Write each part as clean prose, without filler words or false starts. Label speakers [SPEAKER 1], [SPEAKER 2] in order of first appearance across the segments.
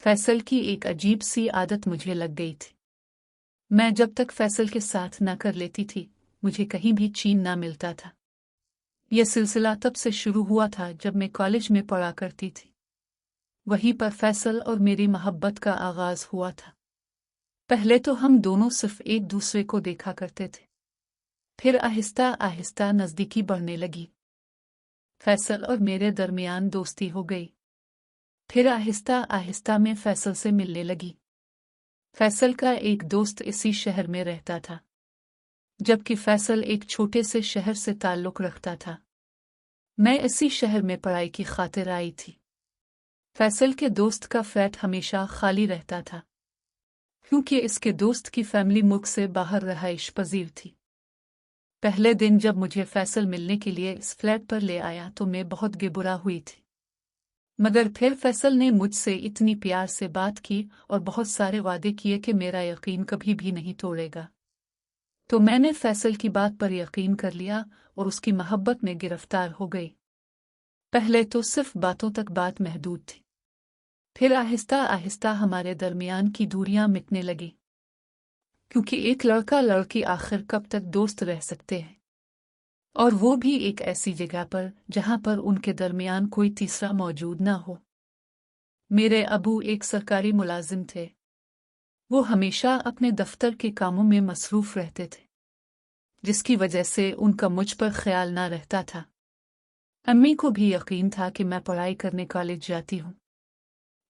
[SPEAKER 1] फैसल की एक अजीब सी आदत मुझे लग गई थी। मैं जब तक फैसल के साथ न कर लेती थी, मुझे कहीं भी चैन न मिलता था। यह सिलसिला तब से शुरू हुआ था जब मैं कॉलेज में पढ़ा करती थी। वहीं पर फैसल और मेरी मोहब्बत का आगाज हुआ था। पहले तो हम दोनों सिर्फ एक दूसरे को देखा करते थे, फिर आहिस्ता आहिस्ता नज़दीकी बढ़ने लगी। फैसल और मेरे दरमियान दोस्ती हो गई। फिर आहिस्ता आहिस्ता मैं फैसल से मिलने लगी। फैसल का एक दोस्त इसी शहर में रहता था, जबकि फैसल एक छोटे से शहर से ताल्लुक़ रखता था। मैं इसी शहर में पढ़ाई की खातिर आई थी। फैसल के दोस्त का फ्लैट हमेशा खाली रहता था, क्योंकि इसके दोस्त की फैमिली मुल्क से बाहर रहाइश पजीर थी। पहले दिन जब मुझे फैसल मिलने के लिए इस फ्लैट पर ले आया तो मैं बहुत घबरा हुई थी, मगर फिर फैसल ने मुझसे इतनी प्यार से बात की और बहुत सारे वादे किए कि मेरा यकीन कभी भी नहीं तोड़ेगा। तो मैंने फैसल की बात पर यकीन कर लिया और उसकी मोहब्बत में गिरफ्तार हो गई। पहले तो सिर्फ बातों तक बात महदूद थी, फिर आहिस्ता आहिस्ता हमारे दरमियान की दूरियां मिटने लगी, क्योंकि एक लड़का लड़की आखिर कब तक दोस्त रह सकते हैं, और वो भी एक ऐसी जगह पर जहां पर उनके दरमियान कोई तीसरा मौजूद ना हो। मेरे अबू एक सरकारी मुलाजिम थे। वो हमेशा अपने दफ्तर के कामों में मसरूफ रहते थे, जिसकी वजह से उनका मुझ पर ख्याल ना रहता था। अम्मी को भी यकीन था कि मैं पढ़ाई करने कॉलेज जाती हूँ,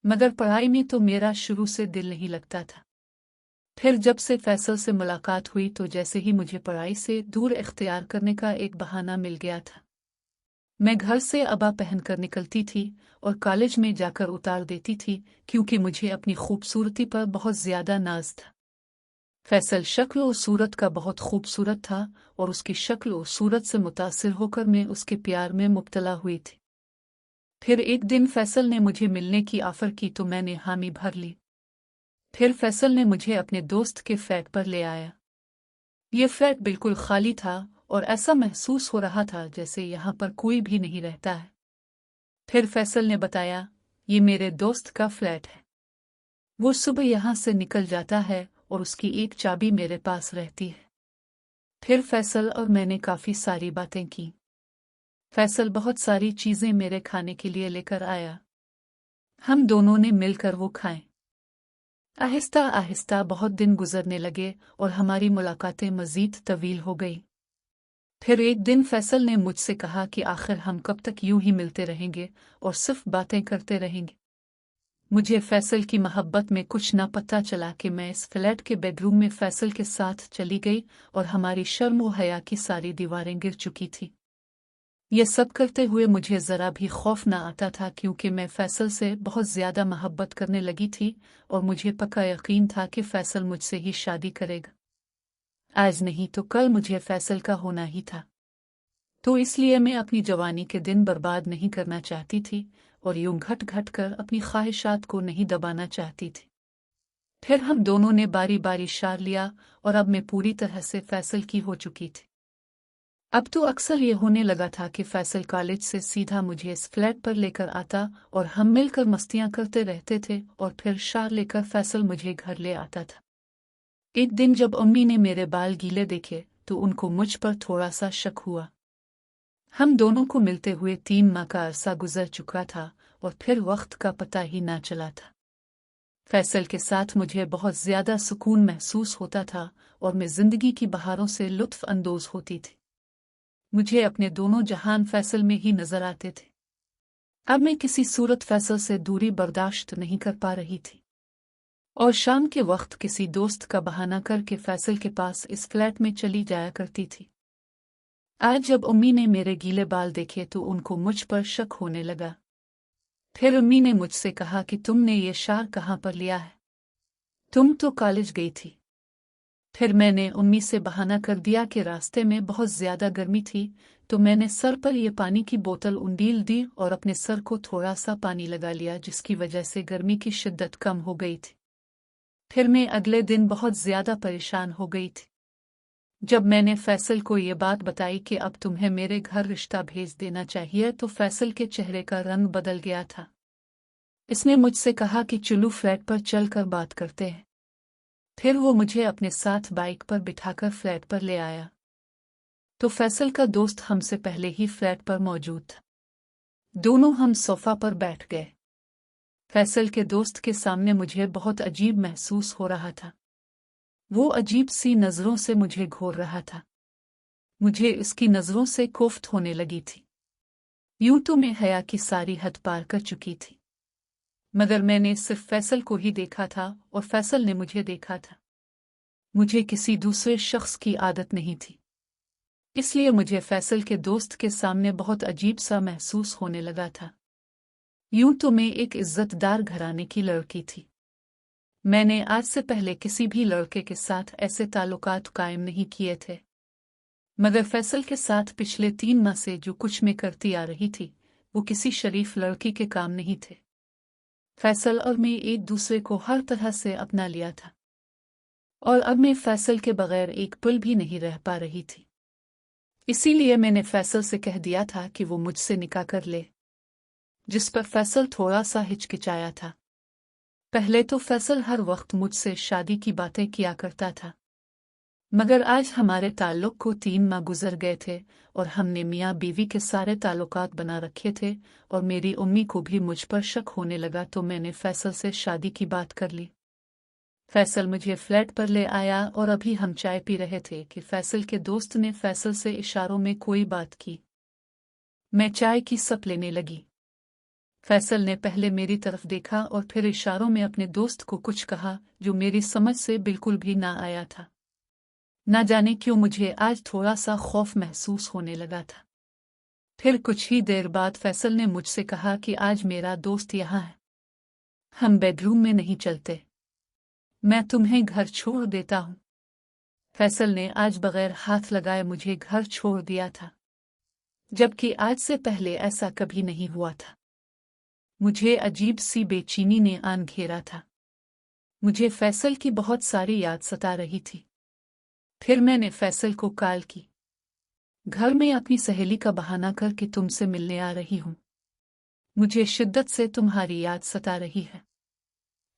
[SPEAKER 1] मगर पढ़ाई में तो मेरा शुरू से दिल नहीं लगता था। फिर जब से फैसल से मुलाकात हुई तो जैसे ही मुझे पढ़ाई से दूर इख्तियार करने का एक बहाना मिल गया था, मैं घर से अबा पहनकर निकलती थी और कॉलेज में जाकर उतार देती थी, क्योंकि मुझे अपनी खूबसूरती पर बहुत ज़्यादा नाज था। फैसल शक्ल और सूरत का बहुत खूबसूरत था और उसकी शक्ल और सूरत से मुतासिर होकर मैं उसके प्यार में मुब्तला हुई थी। फिर एक दिन फैसल ने मुझे मिलने की ऑफ़र की तो मैंने हामी भर ली। फिर फैसल ने मुझे अपने दोस्त के फ्लैट पर ले आया। ये फ्लैट बिल्कुल खाली था और ऐसा महसूस हो रहा था जैसे यहाँ पर कोई भी नहीं रहता है। फिर फैसल ने बताया, ये मेरे दोस्त का फ्लैट है। वो सुबह यहाँ से निकल जाता है और उसकी एक चाबी मेरे पास रहती है। फिर फैसल और मैंने काफ़ी सारी बातें की। फैसल बहुत सारी चीज़ें मेरे खाने के लिए लेकर आया। हम दोनों ने मिलकर वो खाएं। आहिस्ता आहिस्ता बहुत दिन गुजरने लगे और हमारी मुलाकातें मज़ीद तवील हो गई। फिर एक दिन फैसल ने मुझसे कहा कि आखिर हम कब तक यूं ही मिलते रहेंगे और सिर्फ बातें करते रहेंगे। मुझे फैसल की मोहब्बत में कुछ ना पता चला कि मैं इस फ्लैट के बेडरूम में फैसल के साथ चली गई और हमारी शर्म व हया की सारी दीवारें गिर चुकी थी। ये सब करते हुए मुझे ज़रा भी खौफ ना आता था, क्योंकि मैं फैसल से बहुत ज़्यादा मोहब्बत करने लगी थी और मुझे पक्का यकीन था कि फैसल मुझसे ही शादी करेगा। आज नहीं तो कल मुझे फैसल का होना ही था, तो इसलिए मैं अपनी जवानी के दिन बर्बाद नहीं करना चाहती थी और यूं घट घट कर अपनी ख्वाहिशात को नहीं दबाना चाहती थी। फिर हम दोनों ने बारी बारी शार लिया और अब मैं पूरी तरह से फैसल की हो चुकी थी। अब तो अक्सर ये होने लगा था कि फैसल कॉलेज से सीधा मुझे इस फ्लैट पर लेकर आता और हम मिलकर मस्तियां करते रहते थे और फिर शार लेकर फैसल मुझे घर ले आता था। एक दिन जब अम्मी ने मेरे बाल गीले देखे तो उनको मुझ पर थोड़ा सा शक हुआ। हम दोनों को मिलते हुए 3 माह का अरसा गुजर चुका था और फिर वक्त का पता ही ना चला था। फैसल के साथ मुझे बहुत ज़्यादा सुकून महसूस होता था और मैं ज़िंदगी की बहारों से लुत्फ़ अंदोज़ होती थी। मुझे अपने दोनों जहान फैसल में ही नजर आते थे। अब मैं किसी सूरत फैसल से दूरी बर्दाश्त नहीं कर पा रही थी और शाम के वक्त किसी दोस्त का बहाना करके फैसल के पास इस फ्लैट में चली जाया करती थी। आज जब अम्मी ने मेरे गीले बाल देखे तो उनको मुझ पर शक होने लगा। फिर अम्मी ने मुझसे कहा कि तुमने ये शार कहाँ पर लिया है? तुम तो कॉलेज गई थी। फिर मैंने अम्मी से बहाना कर दिया कि रास्ते में बहुत ज़्यादा गर्मी थी, तो मैंने सर पर यह पानी की बोतल उंडील दी और अपने सर को थोड़ा सा पानी लगा लिया, जिसकी वजह से गर्मी की शिद्दत कम हो गई थी। फिर मैं अगले दिन बहुत ज़्यादा परेशान हो गई थी। जब मैंने फैसल को ये बात बताई कि अब तुम्हें मेरे घर रिश्ता भेज देना चाहिए, तो फैसल के चेहरे का रंग बदल गया था। इसने मुझसे कहा कि चलो फ्लैट पर चलकर बात करते हैं। फिर वो मुझे अपने साथ बाइक पर बिठाकर फ्लैट पर ले आया तो फैसल का दोस्त हमसे पहले ही फ्लैट पर मौजूद था। दोनों हम सोफा पर बैठ गए। फैसल के दोस्त के सामने मुझे बहुत अजीब महसूस हो रहा था। वो अजीब सी नज़रों से मुझे घूर रहा था। मुझे इसकी नज़रों से कोफ्त होने लगी थी। यूं तो मैं हया की सारी हद पार कर चुकी थी, मगर मैंने सिर्फ फैसल को ही देखा था और फैसल ने मुझे देखा था। मुझे किसी दूसरे शख्स की आदत नहीं थी, इसलिए मुझे फैसल के दोस्त के सामने बहुत अजीब सा महसूस होने लगा था। यूं तो मैं एक इज्जतदार घराने की लड़की थी। मैंने आज से पहले किसी भी लड़के के साथ ऐसे ताल्लुकात कायम नहीं किए थे, मगर फैसल के साथ पिछले 3 माह से जो कुछ मैं करती आ रही थी वो किसी शरीफ लड़की के काम नहीं थे। फैसल और मैं एक दूसरे को हर तरह से अपना लिया था और अब मैं फैसल के बगैर एक पल भी नहीं रह पा रही थी। इसीलिए मैंने फैसल से कह दिया था कि वो मुझसे निकाह कर ले, जिस पर फैसल थोड़ा सा हिचकिचाया था। पहले तो फैसल हर वक्त मुझसे शादी की बातें किया करता था, मगर आज हमारे ताल्लुक को 3 माह गुजर गए थे और हमने मियाँ बीवी के सारे ताल्लुकात बना रखे थे और मेरी उम्मी को भी मुझ पर शक होने लगा तो मैंने फैसल से शादी की बात कर ली। फैसल मुझे फ्लैट पर ले आया और अभी हम चाय पी रहे थे कि फैसल के दोस्त ने फैसल से इशारों में कोई बात की। मैं चाय की सप लेने लगी। फैसल ने पहले मेरी तरफ देखा और फिर इशारों में अपने दोस्त को कुछ कहा जो मेरी समझ से बिल्कुल भी ना आया था। ना जाने क्यों मुझे आज थोड़ा सा खौफ महसूस होने लगा था। फिर कुछ ही देर बाद फैसल ने मुझसे कहा कि आज मेरा दोस्त यहाँ है, हम बेडरूम में नहीं चलते, मैं तुम्हें घर छोड़ देता हूँ। फैसल ने आज बगैर हाथ लगाए मुझे घर छोड़ दिया था, जबकि आज से पहले ऐसा कभी नहीं हुआ था। मुझे अजीब सी बेचैनी ने आन घेरा था। मुझे फैसल की बहुत सारी याद सता रही थी। फिर मैंने फैसल को कॉल की। घर में अपनी सहेली का बहाना करके तुमसे मिलने आ रही हूँ, मुझे शिद्दत से तुम्हारी याद सता रही है।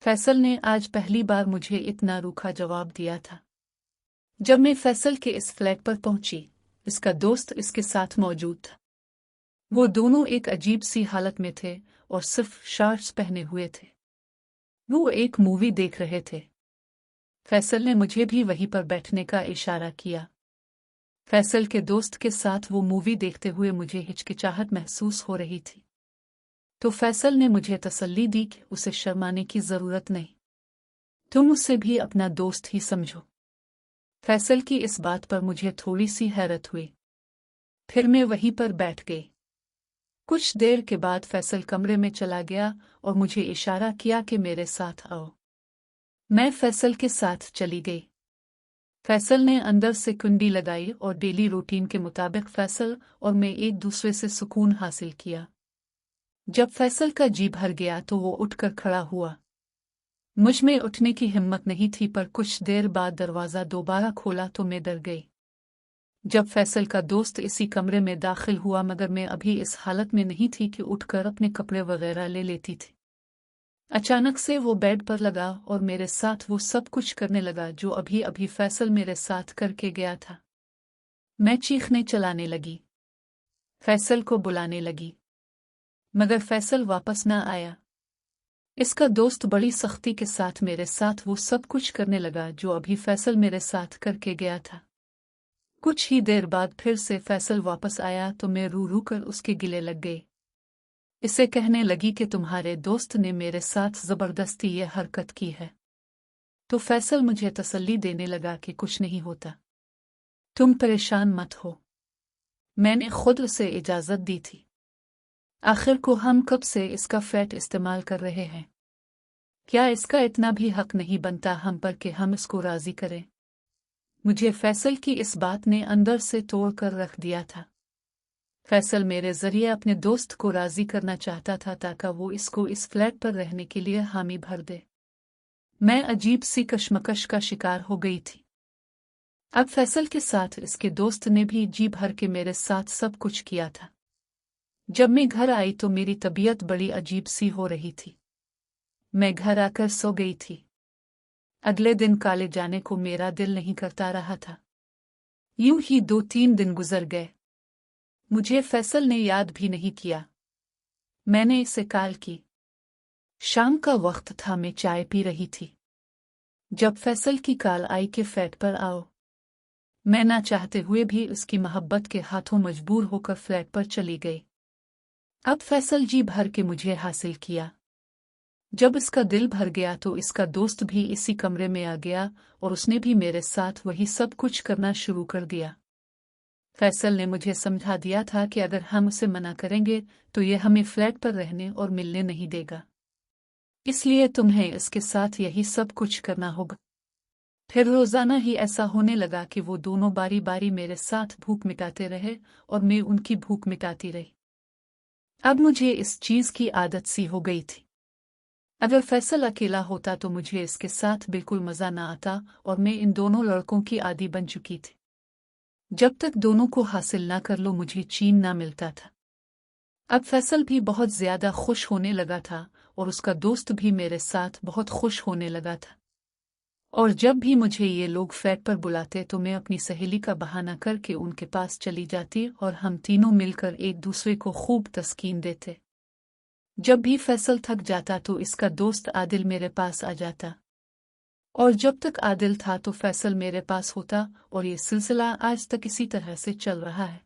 [SPEAKER 1] फैसल ने आज पहली बार मुझे इतना रूखा जवाब दिया था। जब मैं फैसल के इस फ्लैट पर पहुंची, इसका दोस्त इसके साथ मौजूद था। वो दोनों एक अजीब सी हालत में थे और सिर्फ शॉर्ट्स पहने हुए थे। वो एक मूवी देख रहे थे। फैसल ने मुझे भी वहीं पर बैठने का इशारा किया। फैसल के दोस्त के साथ वो मूवी देखते हुए मुझे हिचकिचाहट महसूस हो रही थी, तो फैसल ने मुझे तसल्ली दी कि उसे शर्माने की जरूरत नहीं, तुम उसे भी अपना दोस्त ही समझो। फैसल की इस बात पर मुझे थोड़ी सी हैरत हुई। फिर मैं वहीं पर बैठ गई। कुछ देर के बाद फैसल कमरे में चला गया और मुझे इशारा किया कि मेरे साथ आओ। मैं फैसल के साथ चली गई। फैसल ने अंदर से कुंडी लगाई और डेली रूटीन के मुताबिक फैसल और मैं एक दूसरे से सुकून हासिल किया। जब फैसल का जी भर गया तो वो उठकर खड़ा हुआ। मुझ में उठने की हिम्मत नहीं थी, पर कुछ देर बाद दरवाज़ा दोबारा खोला तो मैं डर गई। जब फैसल का दोस्त इसी कमरे में दाखिल हुआ, मगर मैं अभी इस हालत में नहीं थी कि उठकर अपने कपड़े वगैरह ले लेती थी। अचानक से वो बेड पर लगा और मेरे साथ वो सब कुछ करने लगा जो अभी अभी फैसल मेरे साथ करके गया था। मैं चीखने चलाने लगी, फैसल को बुलाने लगी, मगर फैसल वापस ना आया। इसका दोस्त बड़ी सख्ती के साथ मेरे साथ वो सब कुछ करने लगा जो अभी फैसल मेरे साथ करके गया था। कुछ ही देर बाद फिर से फैसल वापस आया तो मैं रू रू कर उसके गिले लग गई। इसे कहने लगी कि तुम्हारे दोस्त ने मेरे साथ जबरदस्ती ये हरकत की है। तो फैसल मुझे तसल्ली देने लगा कि कुछ नहीं होता, तुम परेशान मत हो, मैंने खुद उसे इजाजत दी थी। आखिर को हम कब से इसका फैट इस्तेमाल कर रहे हैं, क्या इसका इतना भी हक नहीं बनता हम पर कि हम इसको राजी करें। मुझे फैसल की इस बात ने अंदर से तोड़ कर रख दिया था। फैसल मेरे जरिए अपने दोस्त को राजी करना चाहता था ताकि वो इसको इस फ्लैट पर रहने के लिए हामी भर दे। मैं अजीब सी कशमकश का शिकार हो गई थी। अब फैसल के साथ इसके दोस्त ने भी जी भर के मेरे साथ सब कुछ किया था। जब मैं घर आई तो मेरी तबीयत बड़ी अजीब सी हो रही थी। मैं घर आकर सो गई थी। अगले दिन कॉलेज जाने को मेरा दिल नहीं करता रहा था। यूं ही 2-3 दिन गुजर गए। मुझे फैसल ने याद भी नहीं किया। मैंने इसे कॉल की। शाम का वक्त था, मैं चाय पी रही थी जब फैसल की कॉल आई कि फ्लैट पर आओ। मैं ना चाहते हुए भी उसकी मोहब्बत के हाथों मजबूर होकर फ्लैट पर चली गई। अब फैसल जी भर के मुझे हासिल किया। जब इसका दिल भर गया तो इसका दोस्त भी इसी कमरे में आ गया और उसने भी मेरे साथ वही सब कुछ करना शुरू कर दिया। फैसल ने मुझे समझा दिया था कि अगर हम उसे मना करेंगे तो ये हमें फ्लैट पर रहने और मिलने नहीं देगा, इसलिए तुम्हें इसके साथ यही सब कुछ करना होगा। फिर रोजाना ही ऐसा होने लगा कि वो दोनों बारी बारी मेरे साथ भूख मिटाते रहे और मैं उनकी भूख मिटाती रही। अब मुझे इस चीज की आदत सी हो गई थी। अगर फैसल अकेला होता तो मुझे इसके साथ बिल्कुल मजा ना आता और मैं इन दोनों लड़कों की आदी बन चुकी थी। जब तक दोनों को हासिल ना कर लो मुझे चैन ना मिलता था। अब फैसल भी बहुत ज्यादा खुश होने लगा था और उसका दोस्त भी मेरे साथ बहुत खुश होने लगा था। और जब भी मुझे ये लोग फ्लैट पर बुलाते तो मैं अपनी सहेली का बहाना करके उनके पास चली जाती और हम तीनों मिलकर एक दूसरे को खूब तस्कीन देते। जब भी फैसल थक जाता तो इसका दोस्त आदिल मेरे पास आ जाता, और जब तक आदिल था तो फैसल मेरे पास होता, और ये सिलसिला आज तक इसी तरह से चल रहा है।